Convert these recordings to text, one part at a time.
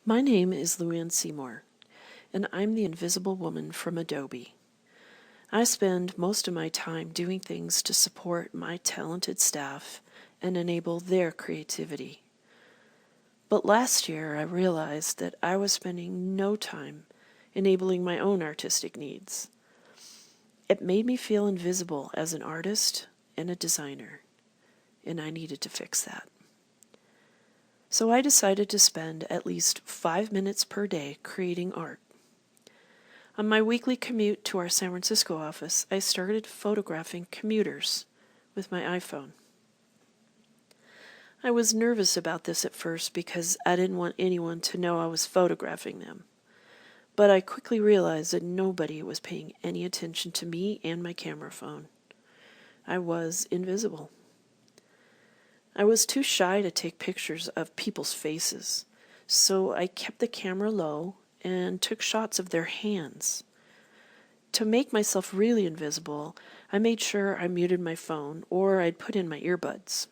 My name is Luann Seymour, and I'm the Invisible Woman from Adobe. I spend most of my time doing things to support my talented staff and enable their creativity. But last year I realized that I was spending no time enabling my own artistic needs. It made me feel invisible as an artist and a designer, and I needed to fix that. So I decided to spend at least 5 minutes per day creating art. On my weekly commute to our San Francisco office, I started photographing commuters with my iPhone. I was nervous about this at first because I didn't want anyone to know I was photographing them. But I quickly realized that nobody was paying any attention to me and my camera phone. I was invisible. I was too shy to take pictures of people's faces, so I kept the camera low and took shots of their hands. To make myself really invisible, I made sure I muted my phone or I'd put in my earbuds.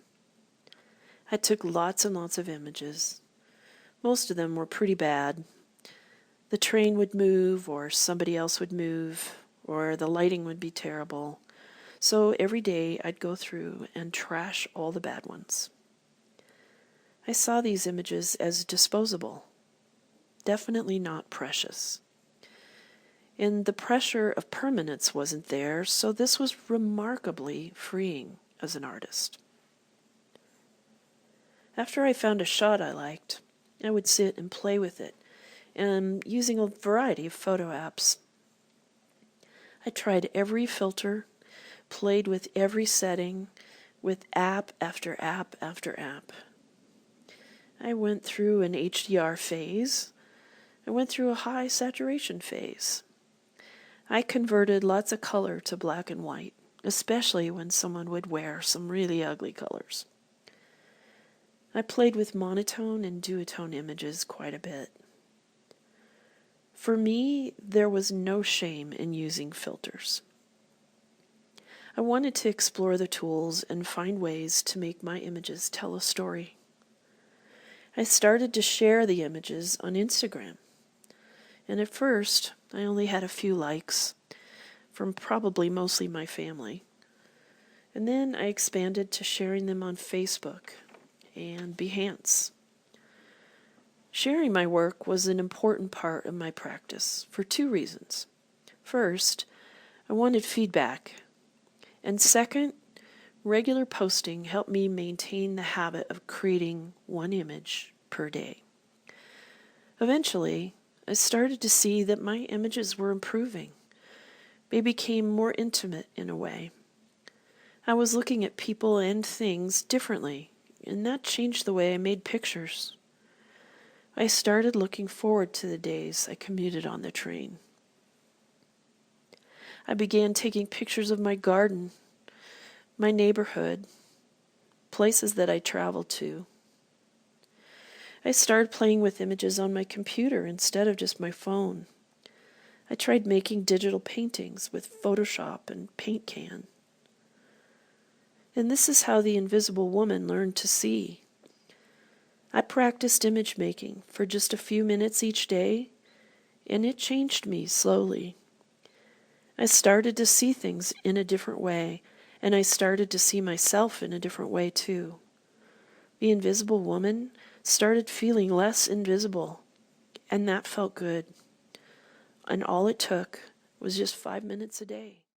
I took lots and lots of images. Most of them were pretty bad. The train would move, or somebody else would move, or the lighting would be terrible. So every day I'd go through and trash all the bad ones. I saw these images as disposable, definitely not precious. And the pressure of permanence wasn't there, so this was remarkably freeing as an artist. After I found a shot I liked, I would sit and play with it, and using a variety of photo apps. I tried every filter, played with every setting, with app after app after app. I went through an HDR phase. I went through a high saturation phase. I converted lots of color to black and white, especially when someone would wear some really ugly colors. I played with monotone and duotone images quite a bit. For me, there was no shame in using filters. I wanted to explore the tools and find ways to make my images tell a story. I started to share the images on Instagram, and at first I only had a few likes from probably mostly my family. And then I expanded to sharing them on Facebook and Behance. Sharing my work was an important part of my practice for two reasons. First, I wanted feedback. And second, regular posting helped me maintain the habit of creating one image per day. Eventually, I started to see that my images were improving. They became more intimate in a way. I was looking at people and things differently, and that changed the way I made pictures. I started looking forward to the days I commuted on the train. I began taking pictures of my garden, my neighborhood, places that I traveled to. I started playing with images on my computer instead of just my phone. I tried making digital paintings with Photoshop and Paint Can. And this is how the Invisible Woman learned to see. I practiced image making for just a few minutes each day, and it changed me slowly. I started to see things in a different way, and I started to see myself in a different way too. The Invisible Woman started feeling less invisible, and that felt good. And all it took was just 5 minutes a day.